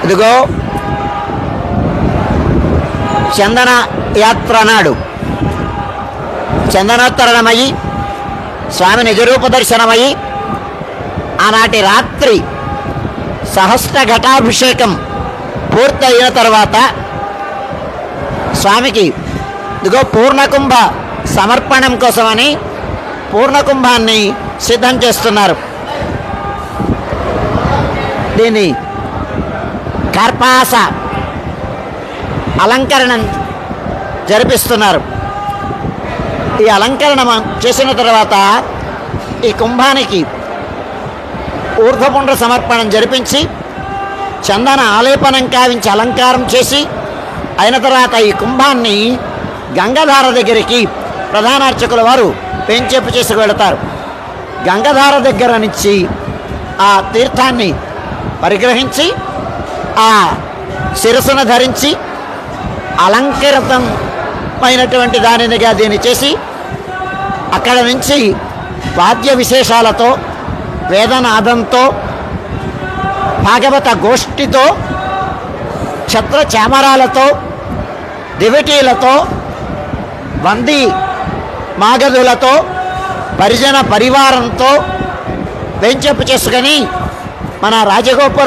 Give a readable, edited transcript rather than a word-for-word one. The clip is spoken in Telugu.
ఇదిగో చందన యాత్ర నాడు చందనోత్తరణమయ్యి స్వామి నిజరూప దర్శనమయ్యి ఆనాటి రాత్రి సహస్ర ఘటాభిషేకం పూర్తయిన తర్వాత స్వామికి ఇదిగో పూర్ణకుంభ సమర్పణం కోసమని పూర్ణకుంభాన్ని సిద్ధం చేస్తున్నారు. దీన్ని కార్పాస అలంకరణం జరిపిస్తున్నారు. ఈ అలంకరణ చేసిన తర్వాత ఈ కుంభానికి ఊర్ధ్వపుండ్ర సమర్పణం జరిపించి చందన ఆలేపనం కావించి అలంకారం చేసి అయిన తర్వాత ఈ కుంభాన్ని గంగధార దగ్గరికి ప్రధానార్చకుల వారు పెంచేపు చేసి వెళతారు. గంగధార దగ్గర నుంచి ఆ తీర్థాన్ని పరిగ్రహించి ఆ శిరస్సున ధరించి అలంకృతమైనటువంటి దానినిగా దీన్ని చేసి అక్కడ నుంచి వాద్య విశేషాలతో వేదనాదంతో భాగవత గోష్ఠితో ఛత్ర చామరాలతో దివిటీలతో వంది మాగధులతో పరిజన పరివారంతో వెంచెప్పు చేసుకొని మన రాజగోపురం